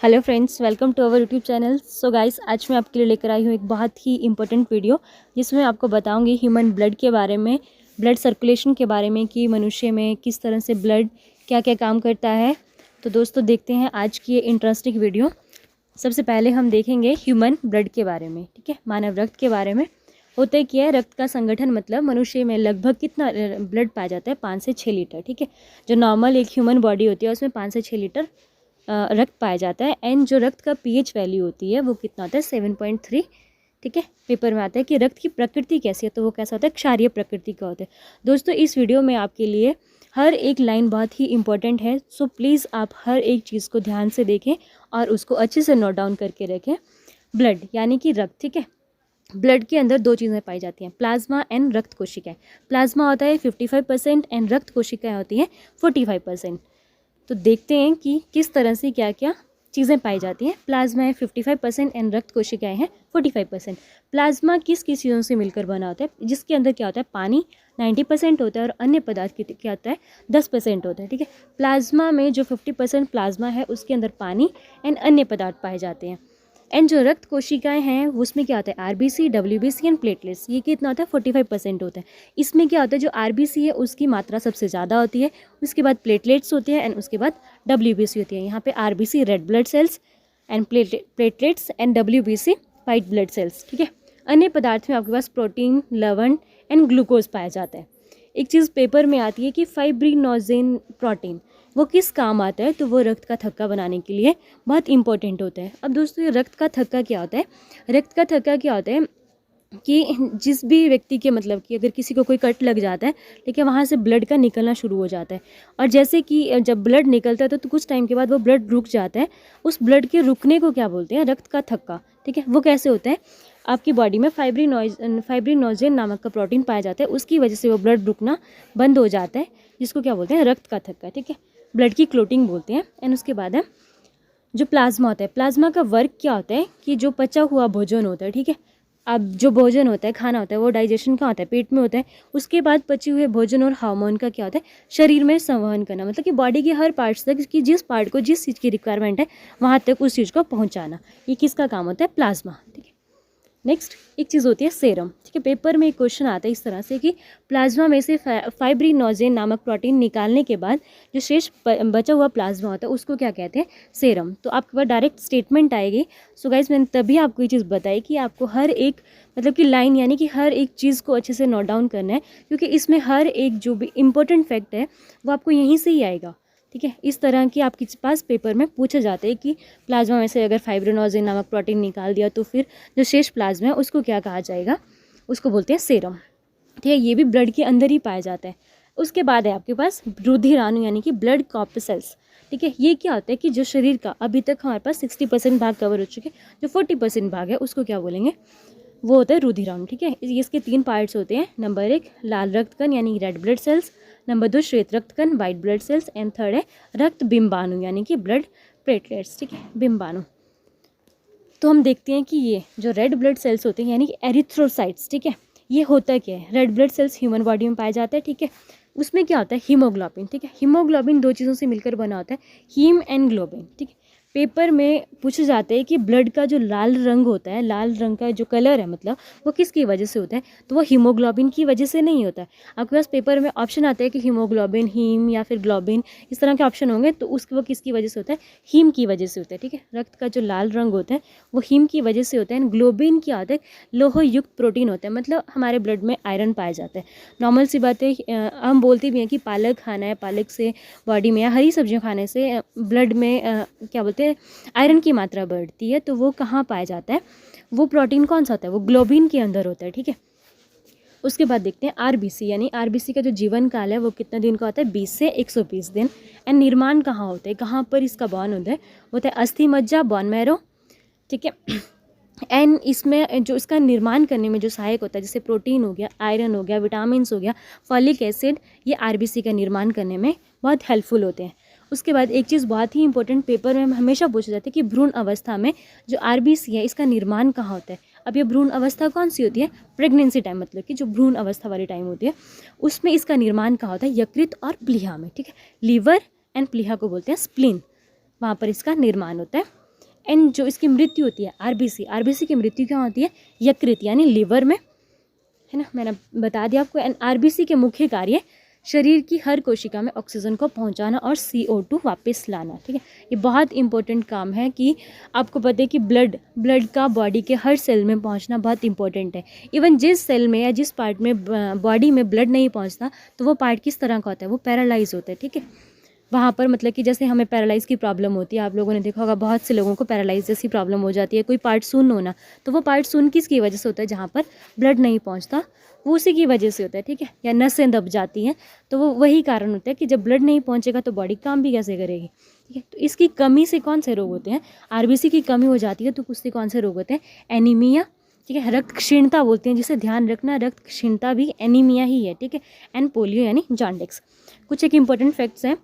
Hello friends, welcome to our YouTube channel. So guys, आज मैं आपके लिए लेकर आई हूँ एक बहुत ही इंपॉर्टेंट वीडियो जिसमें आपको बताऊंगी ह्यूमन ब्लड के बारे में, ब्लड सर्कुलेशन के बारे में कि मनुष्य में किस तरह से ब्लड क्या क्या काम करता है। तो दोस्तों देखते हैं आज की ये इंटरेस्टिंग वीडियो। सबसे पहले हम देखेंगे ह्यूमन ब्लड के बारे में, ठीक है, मानव रक्त के बारे में। होता क्या है, रक्त का संगठन मतलब मनुष्य में लगभग कितना ब्लड पाया जाता है, 5 से 6 लीटर, ठीक है। जो नॉर्मल एक ह्यूमन बॉडी होती है उसमें 5 से 6 लीटर रक्त पाया जाता है। एंड जो रक्त का पीएच वैल्यू होती है वो कितना होता है, 7.3, ठीक है। पेपर में आता है कि रक्त की प्रकृति कैसी है, तो वो कैसा होता है, क्षारीय प्रकृति का होता है। दोस्तों इस वीडियो में आपके लिए हर एक लाइन बहुत ही इंपॉर्टेंट है, सो प्लीज़ आप हर एक चीज़ को ध्यान से देखें और उसको अच्छे से नोट डाउन करके रखें। ब्लड यानी कि रक्त, ठीक है। ब्लड के अंदर दो चीज़ें पाई जाती हैं, प्लाज्मा एंड रक्त कोशिकाएं। प्लाज्मा होता है 55% एंड रक्त कोशिकाएं होती हैं 45%। तो देखते हैं कि किस तरह से क्या क्या चीज़ें पाई जाती हैं। प्लाज्मा है 55% एंड रक्त कोशिकाएं हैं 45%। प्लाज्मा किस किस चीज़ों से मिलकर बना होता है, जिसके अंदर क्या होता है, पानी 90% होता है और अन्य पदार्थ क्या होता है, 10% होता है, ठीक है। प्लाज्मा में जो 50% प्लाज्मा है उसके अंदर पानी एंड अन्य पदार्थ पाए जाते हैं। एंड जो रक्त कोशिकाएं हैं उसमें क्या होता है, आरबीसी, डब्ल्यूबीसी एंड प्लेटलेट्स। ये कितना होता है, 45% होता है। इसमें क्या होता है, जो आरबीसी है उसकी मात्रा सबसे ज़्यादा होती है, उसके बाद प्लेटलेट्स होते हैं एंड उसके बाद डब्ल्यूबीसी होती है। यहाँ पे RBC red blood cells and platelets and WBC white blood cells, ठीक है। अन्य पदार्थ में आपके पास प्रोटीन, लवण एंड ग्लूकोज पाया जाता है। एक चीज़ पेपर में आती है कि फाइब्रिनोजेन प्रोटीन, वो किस काम आता है, तो वो रक्त का थक्का बनाने के लिए बहुत इंपॉर्टेंट होता है। अब दोस्तों ये रक्त का थक्का क्या होता है, रक्त का थक्का क्या होता है कि जिस भी व्यक्ति के मतलब कि अगर किसी को कोई कट लग जाता है, ठीक है, वहाँ से ब्लड का निकलना शुरू हो जाता है। और जैसे कि जब ब्लड निकलता है तो कुछ टाइम के बाद वो ब्लड रुक जाता है। उस ब्लड के रुकने को क्या बोलते हैं, रक्त का थक्का, ठीक है। वो कैसे होता है, आपकी बॉडी में फाइब्रिनोजेन नामक का प्रोटीन पाया जाता है, उसकी वजह से वो ब्लड रुकना बंद हो जाता है, जिसको क्या बोलते हैं, रक्त का थक्का, ठीक है। ब्लड की क्लोटिंग बोलते हैं। एंड उसके बाद है जो प्लाज्मा होता है। प्लाज्मा का वर्क क्या होता है कि जो पचा हुआ भोजन होता है, ठीक है। अब जो भोजन होता है, खाना होता है, वो डाइजेशन का होता है, पेट में होता है। उसके बाद पचे हुए भोजन और हार्मोन का क्या होता है, शरीर में संवहन करना, मतलब कि बॉडी के हर पार्ट्स तक कि जिस पार्ट को जिस चीज़ की रिक्वायरमेंट है वहाँ तक उस चीज़ को पहुँचाना। ये किसका काम होता है, प्लाज्मा, ठीक है। नेक्स्ट एक चीज़ होती है सेरम, ठीक है। पेपर में एक क्वेश्चन आता है इस तरह से कि प्लाज्मा में से फाइब्रिनोजेन नामक प्रोटीन निकालने के बाद जो शेष बचा हुआ प्लाज्मा होता है उसको क्या कहते हैं, सेरम। तो आपके पास डायरेक्ट स्टेटमेंट आएगी। सो गाइस, मैंने तभी आपको ये चीज़ बताई कि आपको हर एक मतलब कि लाइन यानी कि हर एक चीज़ को अच्छे से नोट डाउन करना है, क्योंकि इसमें हर एक जो भी इंपॉर्टेंट फैक्ट है वो आपको यहीं से ही आएगा, ठीक है। इस तरह की आपके पास पेपर में पूछा जाता है कि प्लाज्मा में से अगर फाइब्रिनोजेन नामक प्रोटीन निकाल दिया तो फिर जो शेष प्लाज्मा है उसको क्या कहा जाएगा, उसको बोलते हैं सेरम, ठीक है। ये भी ब्लड के अंदर ही पाया जाता है। उसके बाद है आपके पास रुधिराणु यानी कि ब्लड कॉर्पसेल्स, ठीक है। ये क्या होता है कि जो शरीर का अभी तक हमारे पास 60% भाग कवर हो चुके हैं, जो 40% भाग है उसको क्या बोलेंगे, वो होता है रुधिराणु, ठीक है। इसके 3 पार्ट्स होते हैं। नंबर 1 लाल रक्त कण यानी रेड ब्लड सेल्स, नंबर 2 श्वेत रक्त कण white blood cells and third है रक्त बिंबाणु यानी कि ब्लड प्लेटलेट्स, ठीक है, बिंबाणु। तो हम देखते हैं कि ये जो रेड ब्लड सेल्स होते हैं यानी कि एरिथ्रोसाइट्स, ठीक है, ये होता क्या है, red blood cells human body में पाया जाता है, ठीक है। उसमें क्या होता है, हीमोग्लोबिन, ठीक है। हीमोग्लोबिन 2 चीज़ों से मिलकर बना होता है, हीम एंड ग्लोबिन, ठीक है। पेपर में पूछा जाता है कि ब्लड का जो लाल रंग होता है, लाल रंग का जो कलर है मतलब वो किसकी वजह से होता है, तो वो हीमोग्लोबिन की वजह से नहीं होता है। आपके पास पेपर में ऑप्शन आता है कि हीमोग्लोबिन, हीम या फिर ग्लोबिन, इस तरह के ऑप्शन होंगे, तो उसको वो किसकी वजह से होता है, हीम की वजह से होता है, ठीक है। रक्त का जो लाल रंग होता है वो हीम की वजह से होता है। ग्लोबिन क्या होता है, लोह युक्त प्रोटीन होता है, मतलब हमारे ब्लड में आयरन पाया जाता है। नॉर्मल सी बात है, हम बोलते भी हैं कि पालक खाना है, पालक से बॉडी में या हरी सब्जियां खाने से ब्लड में क्या बोलते हैं, आयरन की मात्रा बढ़ती है। तो वो कहाँ पाया जाता है, वो प्रोटीन कौन सा होता है, वो ग्लोबिन के अंदर होता है, ठीक है। उसके बाद देखते हैं आरबीसी, यानी आरबीसी का जो जीवन काल है वो कितना दिन का होता है, 20 से 120 दिन। एंड निर्माण कहाँ होता है, कहाँ पर इसका बॉर्न होता है, होता है अस्थि मज्जा, बोन मैरो, ठीक है। एंड इसमें जो इसका निर्माण करने में जो सहायक होता है, जैसे प्रोटीन हो गया, आयरन हो गया, विटामिन्स हो गया, फॉलिक एसिड, ये आरबीसी का निर्माण करने में बहुत हेल्पफुल होते हैं। उसके बाद एक चीज़ बहुत ही इंपॉर्टेंट पेपर में हमेशा पूछा जाता है कि भ्रूण अवस्था में जो आरबीसी है इसका निर्माण कहाँ होता है। अब ये भ्रूण अवस्था कौन सी होती है, प्रेगनेंसी टाइम, मतलब कि जो भ्रूण अवस्था वाली टाइम होती है उसमें इसका निर्माण कहाँ होता है, यकृत और प्लीहा में, ठीक है। लीवर एंड प्लीहा को बोलते हैं स्प्लीन, वहाँ पर इसका निर्माण होता है। एंड जो इसकी मृत्यु होती है आरबीसी की मृत्यु क्या होती है, यकृत यानी लिवर में, है ना, मैंने बता दिया आपको। एंड आरबीसी के मुख्य कार्य शरीर की हर कोशिका में ऑक्सीजन को पहुंचाना और CO2 वापस लाना, ठीक है। ये बहुत इंपॉर्टेंट काम है कि आपको पता है कि ब्लड का बॉडी के हर सेल में पहुंचना बहुत इंपॉर्टेंट है। इवन जिस सेल में या जिस पार्ट में बॉडी में ब्लड नहीं पहुंचता तो वो पार्ट किस तरह का होता है, वो पैरालाइज होता है, ठीक है। वहाँ पर मतलब कि जैसे हमें पैरालाइज़ की प्रॉब्लम होती है, आप लोगों ने देखा होगा बहुत से लोगों को पैरालाइज जैसी प्रॉब्लम हो जाती है, कोई पार्ट सुन्न होना, तो वो पार्ट सुन्न किसकी वजह से होता है, जहाँ पर ब्लड नहीं पहुँचता वो उसी की वजह से होता है, ठीक है। या नसें दब जाती हैं तो वो वही कारण होता है कि जब ब्लड नहीं पहुँचेगा तो बॉडी काम भी कैसे करेगी, ठीक है। तो इसकी कमी से कौन से रोग होते हैं, आरबीसी की कमी हो जाती है तो उससे कौन से रोग होते हैं, एनीमिया, ठीक है, रक्त क्षीणता बोलते हैं जिसे, ध्यान रखना रक्त क्षीणता भी एनीमिया ही है, ठीक है। एंड पोलियो यानी जॉन्डिस। कुछ एक इंपॉर्टेंट फैक्ट्स हैं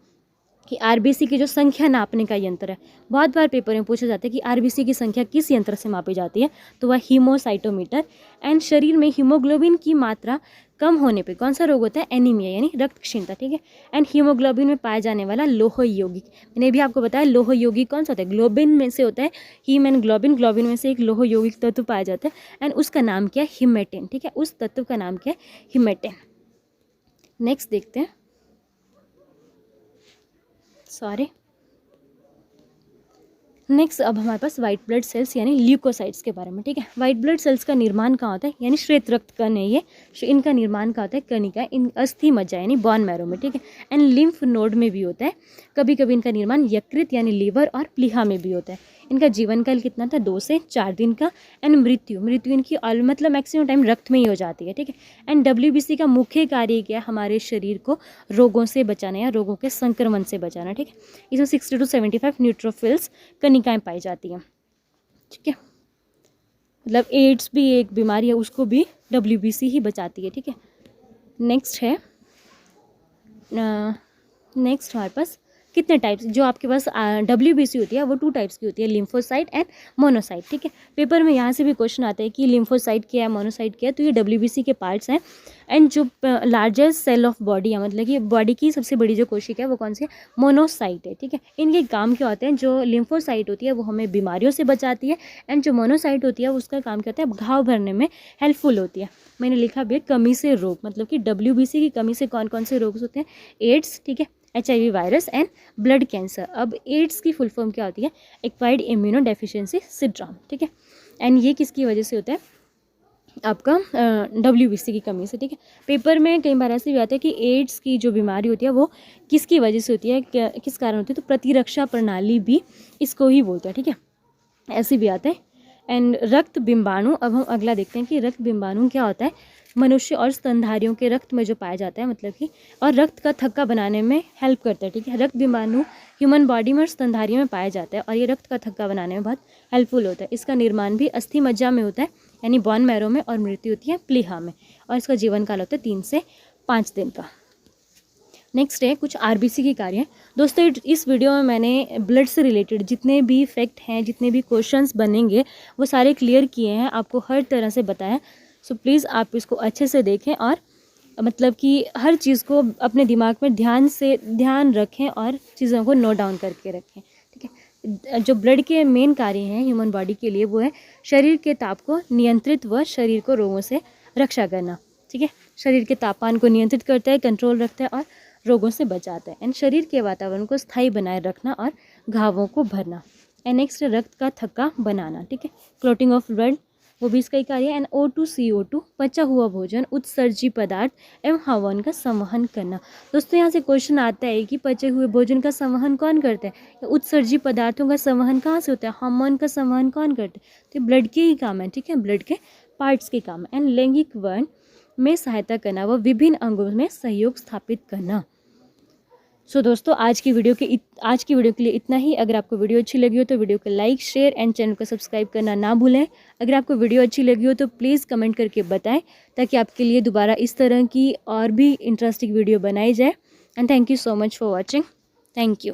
कि आरबीसी की जो संख्या नापने का यंत्र है, बहुत बार पेपर में पूछा जाता है कि आरबीसी की संख्या किस यंत्र से मापी जाती है, तो वह हीमोसाइटोमीटर। एंड शरीर में हीमोग्लोबिन की मात्रा कम होने पे कौन सा रोग होता है, एनीमिया यानी रक्त क्षीणता, ठीक है। एंड हीमोग्लोबिन में पाया जाने वाला लोह यौगिक, मैंने भी आपको बताया लोह यौगिक कौन सा होता है, ग्लोबिन में से होता है हीम एंड ग्लोबिन में से एक लोह यौगिक तत्व पाया जाता है एंड उसका नाम क्या है, हिमेटिन, ठीक है। उस तत्व का नाम क्या है, हिमेटिन। नेक्स्ट देखते हैं, नेक्स्ट अब हमारे पास वाइट ब्लड सेल्स यानी ल्यूकोसाइट्स के बारे में, ठीक है। वाइट ब्लड सेल्स का निर्माण कहाँ होता है, यानी श्वेत रक्त कण है ये, इनका निर्माण कहाँ होता है, कणिका इन अस्थि मज्जा यानी बोन मैरो में, ठीक है। एंड लिम्फ नोड में भी होता है, कभी कभी इनका निर्माण यकृत यानी लीवर और प्लीहा में भी होता है। इनका जीवन काल कितना था, 2 से 4 दिन का। एंड मृत्यु इनकी मतलब मैक्सिमम टाइम रक्त में ही हो जाती है, ठीक है। एंड WBC का मुख्य कार्य क्या है, हमारे शरीर को रोगों से बचाना या रोगों के संक्रमण से बचाना, ठीक है। इसमें 60 to 75 न्यूट्रोफिल्स कणिकाएं पाई जाती हैं, ठीक है। मतलब एड्स भी एक बीमारी है, उसको भी WBC ही बचाती है, ठीक है। नेक्स्ट हमारे पास कितने टाइप्स, जो आपके पास WBC होती है वो 2 टाइप्स की होती है, लिम्फोसाइट एंड मोनोसाइट, ठीक है। पेपर में यहाँ से भी क्वेश्चन आता है कि लिम्फोसाइट क्या है, मोनोसाइट क्या है, तो ये WBC के पार्ट्स हैं। एंड जो लार्जेस्ट सेल ऑफ बॉडी है, मतलब कि बॉडी की सबसे बड़ी जो कोशिका है वो कौन सी है, मोनोसाइट है, ठीक है। इनके काम क्या होते हैं, जो लिम्फोसाइट होती है वो हमें बीमारियों से बचाती है एंड जो मोनोसाइट होती है उसका काम क्या होता है, घाव भरने में हेल्पफुल होती है। मैंने लिखा भी है कमी से रोग, मतलब कि WBC की कमी से कौन कौन से रोग होते हैं, एड्स, ठीक है, HIV virus and blood cancer. अब एड्स की फुल फॉर्म क्या होती है, एक्वायर्ड इम्यूनो डेफिशिएंसी सिंड्रोम, ठीक है। एंड ये किसकी वजह से होता है, आपका WBC की कमी से, ठीक है। पेपर में कई बार ऐसे भी आता है कि एड्स की जो बीमारी होती है वो किसकी वजह से होती है, किस कारण होती है, तो प्रतिरक्षा प्रणाली भी इसको ही बोलते हैं, ठीक है, ऐसे भी आता है। एंड रक्त बिंबाणु, अब हम अगला देखते हैं कि रक्त बिंबाणु क्या होता है, मनुष्य और स्तनधारियों के रक्त में जो पाया जाता है, मतलब कि और रक्त का थक्का बनाने में हेल्प करता है, ठीक है। रक्त बिंबाणु ह्यूमन बॉडी में और स्तनधारियों में पाया जाता है और ये रक्त का थक्का बनाने में बहुत हेल्पफुल होता है। इसका निर्माण भी अस्थि मज्जा में होता है यानी बोन मैरो में, और मृत्यु होती है प्लीहा में, और इसका जीवन काल होता है 3 से 5 दिन का। नेक्स्ट है कुछ RBC के कार्य। दोस्तों इस वीडियो में मैंने ब्लड से रिलेटेड जितने भी फैक्ट हैं, जितने भी क्वेश्चंस बनेंगे वो सारे क्लियर किए हैं, आपको हर तरह से बताया। सो प्लीज़ आप इसको अच्छे से देखें और मतलब कि हर चीज़ को अपने दिमाग में ध्यान रखें और चीज़ों को नोट डाउन करके रखें, ठीक है। जो ब्लड के मेन कार्य हैं ह्यूमन बॉडी के लिए वो है शरीर के ताप को नियंत्रित व शरीर को रोगों से रक्षा करना, ठीक है। शरीर के तापमान को नियंत्रित करता है, कंट्रोल रखता है और रोगों से बचाता है। एंड शरीर के वातावरण को स्थायी बनाए रखना और घावों को भरना। एंड नेक्स्ट रक्त का थक्का बनाना, ठीक है, क्लॉटिंग ऑफ ब्लड, वो भी इसका ही कार्य है। एंड O2 CO2 पचा हुआ भोजन, उत्सर्जी पदार्थ एवं हवन का संवहन करना। दोस्तों यहाँ से क्वेश्चन आता है कि पचे हुए भोजन का संवहन कौन करता है, उत्सर्जी पदार्थों का संवहन कहाँ से होता है, हार्मोन का संवहन कौन करता है, तो ब्लड के ही काम है, ठीक है, ब्लड के पार्ट्स के काम है। एंड लैंगिक वर्ण में सहायता करना व विभिन्न अंगों में सहयोग स्थापित करना। सो दोस्तों आज की वीडियो के लिए इतना ही। अगर आपको वीडियो अच्छी लगी हो तो वीडियो को लाइक, शेयर एंड चैनल को सब्सक्राइब करना ना भूलें। अगर आपको वीडियो अच्छी लगी हो तो प्लीज़ कमेंट करके बताएं ताकि आपके लिए दोबारा इस तरह की और भी इंटरेस्टिंग वीडियो बनाई जाए। And thank you so much for watching. Thank you.